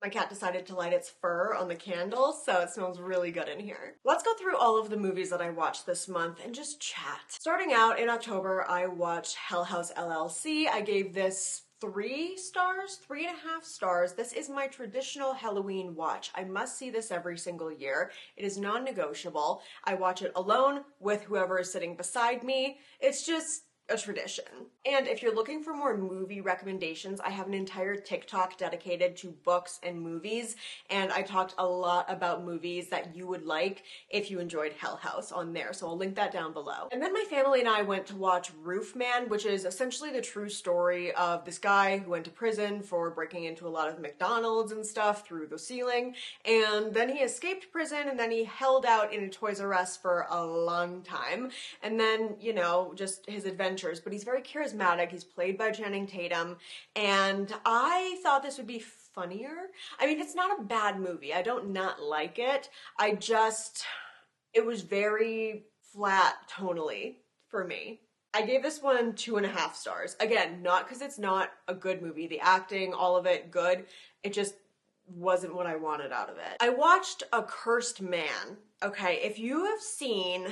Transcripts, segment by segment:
My cat decided to light its fur on the candle, so it smells really good in here. Let's go through all of the movies that I watched this month and just chat. Starting out in October, I watched Hell House LLC. I gave this 3 stars, 3.5 stars. This is my traditional Halloween watch. I must see this every single year. It is non-negotiable. I watch it alone with whoever is sitting beside me. It's just a tradition. And if you're looking for more movie recommendations, I have an entire TikTok dedicated to books and movies, and I talked a lot about movies that you would like if you enjoyed Hell House on there, so I'll link that down below. And then my family and I went to watch Roof Man, which is essentially the true story of this guy who went to prison for breaking into a lot of McDonald's and stuff through the ceiling, and then he escaped prison, and then he held out in a Toys R Us for a long time, and then, you know, just his adventure. But he's very charismatic. He's played by Channing Tatum, and I thought this would be funnier. I mean, it's not a bad movie. I don't not like it. It was very flat tonally for me. I gave this one 2.5 stars. Again, not because it's not a good movie. The acting, all of it, good. It just wasn't what I wanted out of it. I watched A Cursed Man. Okay, if you have seen,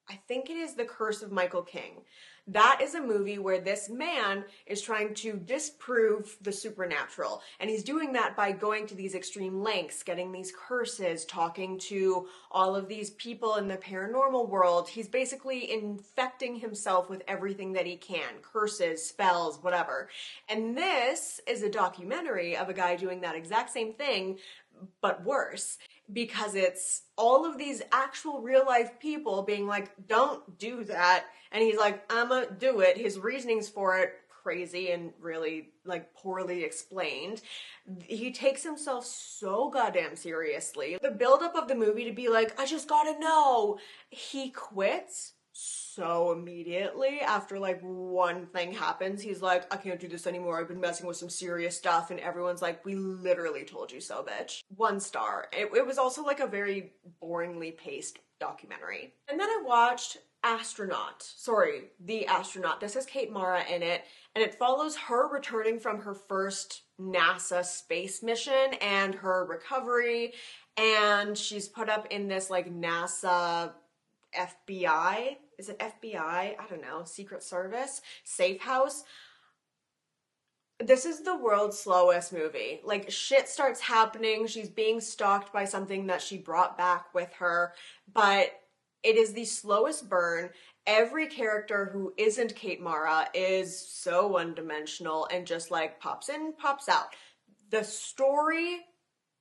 I think it is The Curse of Michael King. That is a movie where this man is trying to disprove the supernatural. And he's doing that by going to these extreme lengths, getting these curses, talking to all of these people in the paranormal world. He's basically infecting himself with everything that he can. Curses, spells, whatever. And this is a documentary of a guy doing that exact same thing, but worse, because it's all of these actual real life people being like, don't do that. And he's like, I'ma do it. His reasonings for it, crazy and really like poorly explained. He takes himself so goddamn seriously. The buildup of the movie to be like, I just gotta know. He quits so immediately after like one thing happens. He's like, I can't do this anymore. I've been messing with some serious stuff. And everyone's like, we literally told you so, bitch. 1 star. It was also like a very boringly paced documentary. And then I watched The Astronaut. This has Kate Mara in it, and it follows her returning from her first NASA space mission and her recovery, and she's put up in this like NASA FBI, is it FBI? I don't know, Secret Service, safe house. This is the world's slowest movie. Like, shit starts happening, she's being stalked by something that she brought back with her, but it is the slowest burn. Every character who isn't Kate Mara is so one-dimensional and just like pops in, pops out. The story,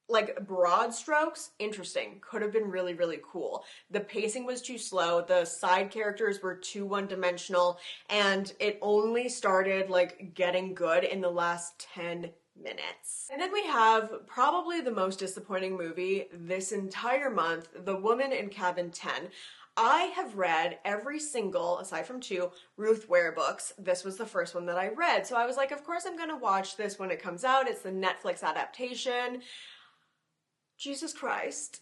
like broad strokes, interesting. Could have been really, really cool. The pacing was too slow. The side characters were too one-dimensional, and it only started like getting good in the last 10 minutes. And then we have probably the most disappointing movie this entire month, The Woman in Cabin 10. I have read every single, aside from 2, Ruth Ware books. This was the first one that I read, so I was like, of course I'm gonna watch this when it comes out. It's the Netflix adaptation. Jesus Christ.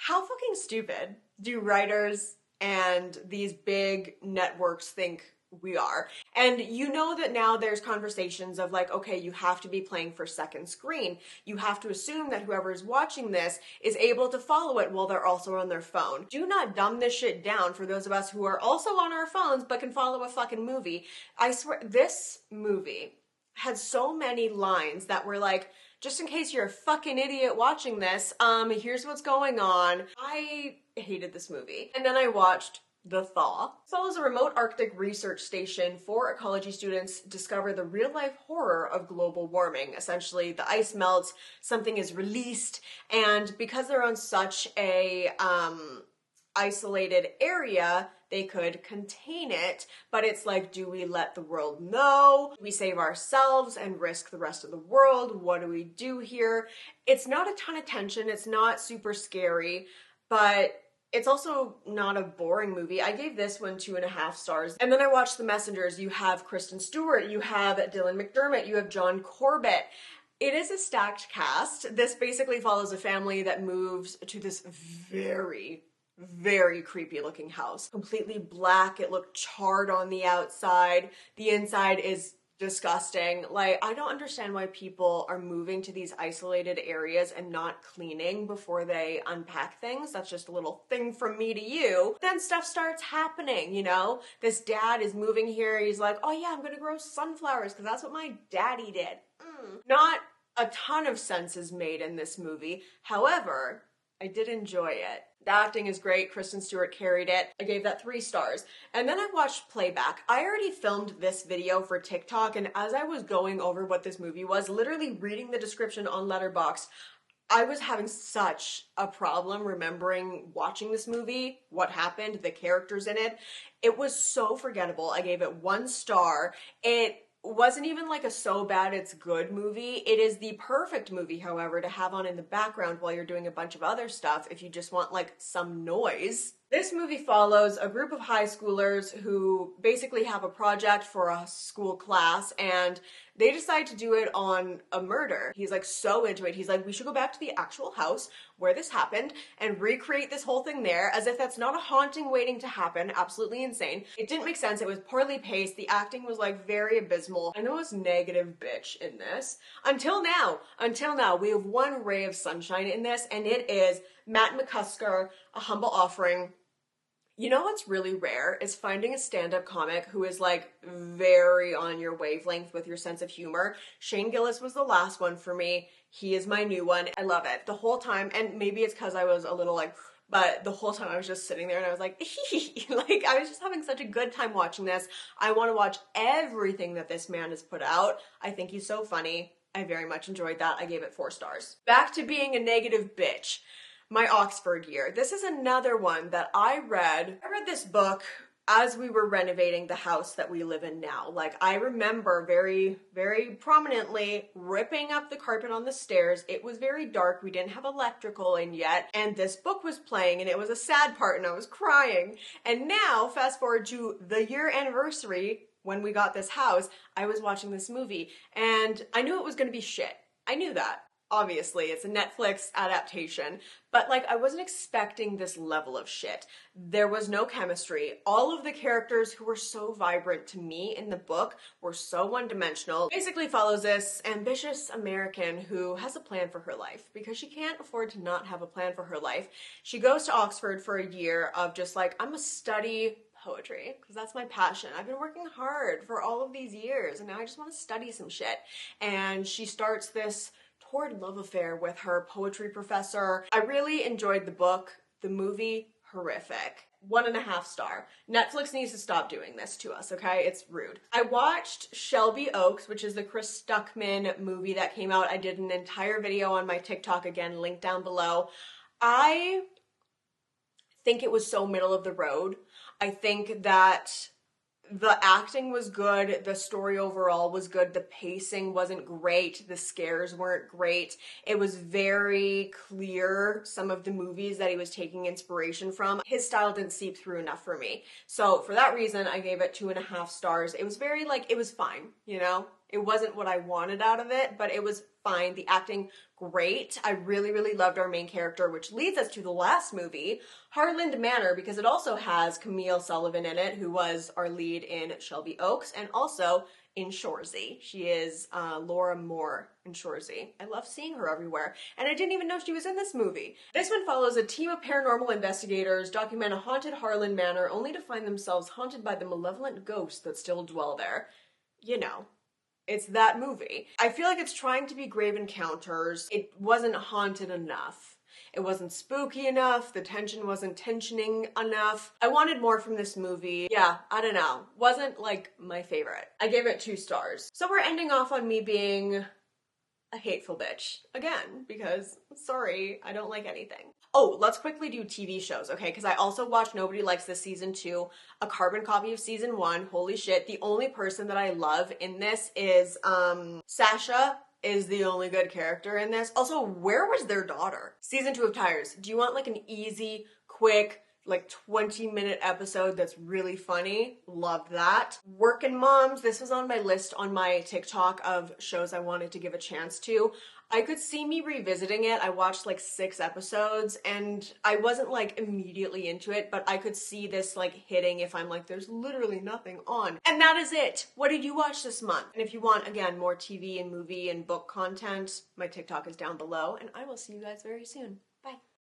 How fucking stupid do writers and these big networks think we are? And you know that now there's conversations of like, okay, you have to be playing for second screen. You have to assume that whoever is watching this is able to follow it while they're also on their phone. Do not dumb this shit down for those of us who are also on our phones but can follow a fucking movie. I swear, this movie had so many lines that were like, just in case you're a fucking idiot watching this, here's what's going on. I hated this movie. And then I watched The Thaw. It follows a remote Arctic research station. 4 ecology students discover the real-life horror of global warming. Essentially, the ice melts, something is released, and because they're on such a isolated area, they could contain it, but it's like, do we let the world know? Do we save ourselves and risk the rest of the world? What do we do here? It's not a ton of tension, it's not super scary, but it's also not a boring movie. I gave this one 2.5 stars. And then I watched The Messengers. You have Kristen Stewart, you have Dylan McDermott, you have John Corbett. It is a stacked cast. This basically follows a family that moves to this very creepy looking house. Completely black, it looked charred on the outside. The inside is disgusting. Like, I don't understand why people are moving to these isolated areas and not cleaning before they unpack things. That's just a little thing from me to you. Then stuff starts happening, you know? This dad is moving here. He's like, oh yeah, I'm gonna grow sunflowers because that's what my daddy did. Not a ton of sense is made in this movie. However, I did enjoy it. The acting is great. Kristen Stewart carried it. I gave that 3 stars. And then I watched playback. I already filmed this video for TikTok, and as I was going over what this movie was, literally reading the description on Letterboxd, I was having such a problem remembering watching this movie, what happened, the characters in it. It was so forgettable. I gave it 1 star. It wasn't even like a so bad it's good movie. It is the perfect movie, however, to have on in the background while you're doing a bunch of other stuff if you just want like some noise. This movie follows a group of high schoolers who basically have a project for a school class, and they decide to do it on a murder. He's like so into it. He's like, we should go back to the actual house where this happened and recreate this whole thing there, as if that's not a haunting waiting to happen. Absolutely insane. It didn't make sense. It was poorly paced. The acting was like very abysmal. I'm the most negative bitch in this. Until now, we have one ray of sunshine in this, and it is Matt McCusker, A Humble Offering. You know what's really rare is finding a stand-up comic who is like very on your wavelength with your sense of humor. Shane Gillis was the last one for me. He is my new one. I love it. The whole time, and maybe it's because I was a little like, but the whole time I was just sitting there and I was like, like I was just having such a good time watching this. I want to watch everything that this man has put out. I think he's so funny. I very much enjoyed that. I gave it 4 stars. Back to being a negative bitch. My Oxford year. This is another one that I read. I read this book as we were renovating the house that we live in now. Like, I remember very, very prominently ripping up the carpet on the stairs. It was very dark. We didn't have electrical in yet. And this book was playing, and it was a sad part, and I was crying. And now, fast forward to the year anniversary when we got this house, I was watching this movie, and I knew it was gonna be shit. I knew that. Obviously, it's a Netflix adaptation, but like I wasn't expecting this level of shit. There was no chemistry. All of the characters who were so vibrant to me in the book were so one-dimensional. Basically follows this ambitious American who has a plan for her life because she can't afford to not have a plan for her life. She goes to Oxford for a year of just like, I'm gonna study poetry because that's my passion. I've been working hard for all of these years and now I just want to study some shit. And she starts this torrid love affair with her poetry professor. I really enjoyed the book. The movie, horrific. 1.5 star. Netflix needs to stop doing this to us, okay? It's rude. I watched Shelby Oaks, which is the Chris Stuckman movie that came out. I did an entire video on my TikTok, again, link down below. I think it was so middle of the road. I think that the acting was good, the story overall was good, the pacing wasn't great, the scares weren't great. It was very clear some of the movies that he was taking inspiration from. His style didn't seep through enough for me. So for that reason, I gave it 2.5 stars. It was very like, it was fine, you know? It wasn't what I wanted out of it, but it was fine. The acting, great. I really, really loved our main character, which leads us to the last movie, Harland Manor, because it also has Camille Sullivan in it, who was our lead in Shelby Oaks, and also in Shoresy. She is Laura Moore in Shoresy. I love seeing her everywhere, and I didn't even know she was in this movie. This one follows a team of paranormal investigators document a haunted Harland Manor, only to find themselves haunted by the malevolent ghosts that still dwell there. You know. It's that movie. I feel like it's trying to be Grave Encounters. It wasn't haunted enough. It wasn't spooky enough. The tension wasn't tensioning enough. I wanted more from this movie. Yeah, I don't know. Wasn't like my favorite. I gave it 2 stars. So we're ending off on me being a hateful bitch. Again, because sorry, I don't like anything. Oh, let's quickly do TV shows, okay? Because I also watched Nobody Likes This Season 2, a carbon copy of Season 1. Holy shit. The only person that I love in this is, Sasha is the only good character in this. Also, where was their daughter? Season 2 of Tires. Do you want like an easy, quick, like 20-minute episode that's really funny? Love that. Workin' Moms. This was on my list on my TikTok of shows I wanted to give a chance to. I could see me revisiting it. I watched like 6 episodes and I wasn't like immediately into it, but I could see this like hitting if I'm like, there's literally nothing on. And that is it. What did you watch this month? And if you want, again, more TV and movie and book content, my TikTok is down below, and I will see you guys very soon. Bye.